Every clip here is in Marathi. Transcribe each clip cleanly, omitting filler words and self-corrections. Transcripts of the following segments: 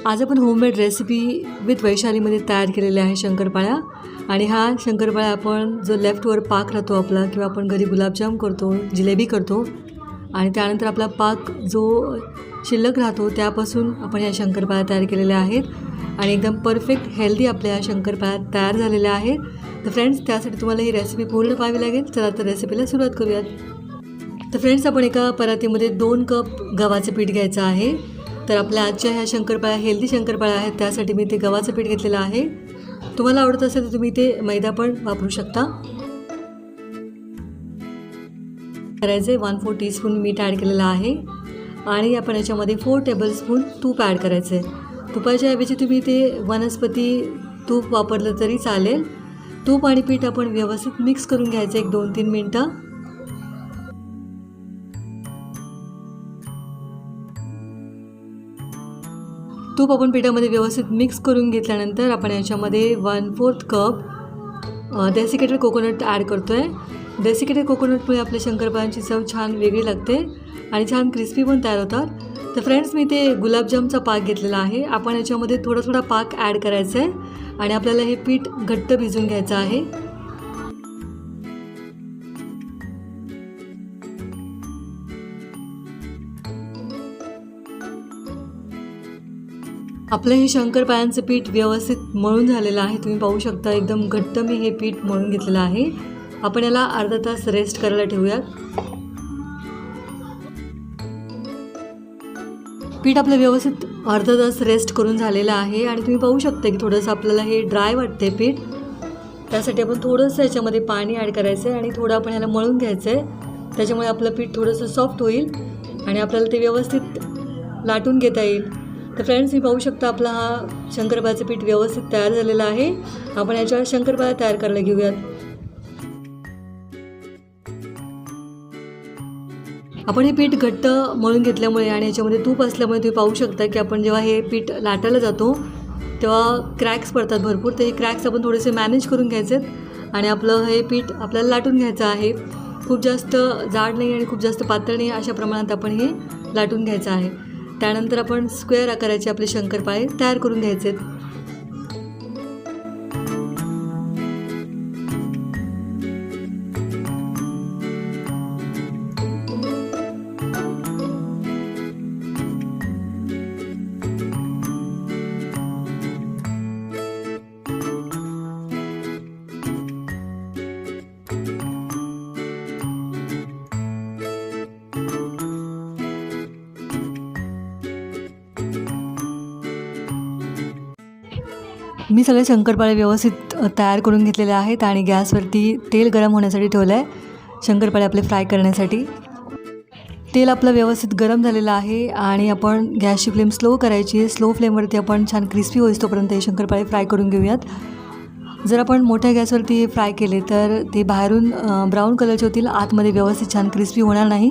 आज आपण होममेड रेसिपी विथ वैशालीमध्ये तयार केलेल्या आहे शंकरपाळ्या। आणि हा शंकरपाळ्या आपण जो लेफ्टवर पाक राहतो आपला, किंवा आपण घरी गुलाबजाम करतो, जिलेबी करतो, आणि त्यानंतर आपला पाक जो शिल्लक राहतो त्यापासून आपण या शंकरपाळ्या तयार केलेल्या आहेत। आणि एकदम परफेक्ट हेल्दी आपल्या शंकरपाळ्या तयार झालेल्या आहेत। तर फ्रेंड्स, त्यासाठी तुम्हाला ही रेसिपी पूर्ण पाहावी लागेल। चला तर रेसिपीला सुरुवात करूयात। तर फ्रेंड्स, आपण एका परातीमध्ये 2 कप गव्हाचं पीठ घ्यायचं आहे। तर आपल्या आजच्या ह्या शंकरपाळ्या हेल्दी शंकरपाळ्या आहेत, त्यासाठी मी ते गव्हाचं पीठ घेतलेलं आहे। तुम्हाला आवडत असेल तर तुम्ही ते मैदा पण वापरू शकता। करायचे 1/4 टीस्पून मीठ ॲड केलेलं आहे, आणि आपण याच्यामध्ये 4 टेबलस्पून तूप ॲड करायचं आहे। तुपाच्या ऐवजी तुम्ही ते वनस्पती तूप वापरलं तरी चालेल। तूप आणि पीठ आपण व्यवस्थित मिक्स करून घ्यायचं 1-2-3 मिनटं। तूप आपण पिठामध्ये व्यवस्थित मिक्स करून घेतल्यानंतर आपण याच्यामध्ये 1/4 कप डेसिकेटेड कोकोनट ॲड करतो आहे। डेसिकेटेड कोकोनटमुळे आपल्या शंकरपाळ्यांची चव छान वेगळी लागते आणि छान क्रिस्पी पण तयार होतात। तर फ्रेंड्स, मी ते गुलाबजामचा पाक घेतलेला आहे। आपण याच्यामध्ये थोडा थोडा पाक ॲड करायचा आहे, आणि आपल्याला हे पीठ घट्ट भिजवून घ्यायचं आहे। आपलं हे शंकरपाळ्यांचं पीठ व्यवस्थित मळून झालेलं आहे। तुम्ही पाहू शकता एकदम घट्ट मी हे पीठ मळून घेतलेलं आहे। आपण याला अर्धा तास रेस्ट करायला ठेवूयात। पीठ आपलं व्यवस्थित अर्धा तास रेस्ट करून झालेलं आहे, आणि तुम्ही पाहू शकता की थोडंसं आपल्याला हे ड्राय वाटते पीठ। त्यासाठी आपण थोडंसं याच्यामध्ये पाणी ॲड करायचं आहे, आणि थोडं आपण याला मळून घ्यायचं आहे। त्याच्यामुळे आपलं पीठ थोडंसं सॉफ्ट होईल आणि आपल्याला ते व्यवस्थित लाटून घेता येईल। तर फ्रेंड्स, मी पाहू शकता आपला हा शंकरपाळ्याचं पीठ व्यवस्थित तयार झालेलं आहे। आपण याच्यावर शंकरपाळ्या तयार करायला घेऊयात। आपण हे पीठ घट्ट मळून घेतल्यामुळे आणि याच्यामध्ये तूप असल्यामुळे तुम्ही पाहू शकता की आपण जेव्हा हे पीठ लाटायला जातो तेव्हा क्रॅक्स पडतात भरपूर। तर हे क्रॅक्स आपण थोडेसे मॅनेज करून घ्यायचे आहेत, आणि आपलं हे पीठ आपल्याला लाटून घ्यायचं आहे। खूप जास्त जाड नाही आणि खूप जास्त पातळ नाही, अशा प्रमाणात आपण हे लाटून घ्यायचं आहे। त्यानंतर आपण स्क्वेअर आकाराचे आपले शंकरपाळे तयार करून घ्यायचे आहेत। मी सगळे शंकरपाळे व्यवस्थित तयार करून घेतलेले आहेत, आणि गॅसवरती तेल गरम होण्यासाठी ठेवलं आहे शंकरपाळे आपले फ्राय करण्यासाठी। तेल आपलं व्यवस्थित गरम झालेलं आहे, आणि आपण गॅसची फ्लेम स्लो करायची आहे। स्लो फ्लेमवरती आपण छान क्रिस्पी होईस्तोपर्यंत हे शंकरपाळे फ्राय करून घेऊयात। जर आपण मोठ्या गॅसवरती हे फ्राय केले तर ते बाहेरून ब्राऊन कलरचे होतील, आतमध्ये व्यवस्थित छान क्रिस्पी होणार नाही।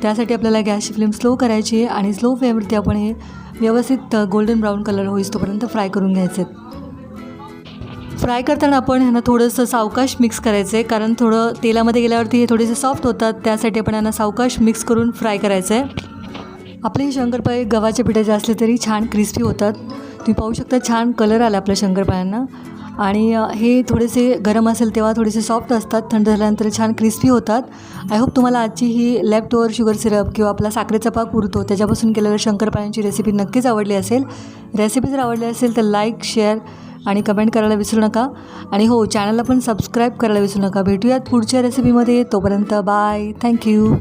त्यासाठी आपल्याला गॅसची फ्लेम स्लो करायची आहे, आणि स्लो फ्लेमवरती आपण हे व्यवस्थित गोल्डन ब्राऊन कलर होईस्तोपर्यंत फ्राय करून घ्यायचे आहेत। फ्राय करताना आपण ह्यांना थोडंसं सावकाश मिक्स करायचं आहे, कारण थोडं तेलामध्ये गेल्यावरती हे थोडेसे सॉफ्ट होतात। त्यासाठी आपण यांना सावकाश मिक्स करून फ्राय करायचं आहे। आपले हे शंकरपाळे गव्हाच्या पिठाचे असले तरी छान क्रिस्पी होतात। तुम्ही पाहू शकता छान कलर आला आपल्या शंकरपाळ्यांना, आणि हे थोडेसे गरम असेल तेव्हा थोडेसे सॉफ्ट असतात, थंड झाल्यानंतर छान क्रिस्पी होतात। आय होप तुम्हाला आजची ही लेफ्ट ओव्हर शुगर सिरप किंवा आपला साखरेचा पाक उरतो त्याच्यापासून केलेल्या शंकरपाळ्यांची रेसिपी नक्कीच आवडली असेल। रेसिपी जर आवडली असेल तर लाईक, शेअर आणि कमेंट करायला विसरू नका, आणि हो, चॅनलला पण सबस्क्राईब करायला विसरू नका। भेटूयात पुढच्या रेसिपीमध्ये, तोपर्यंत बाय, थँक्यू।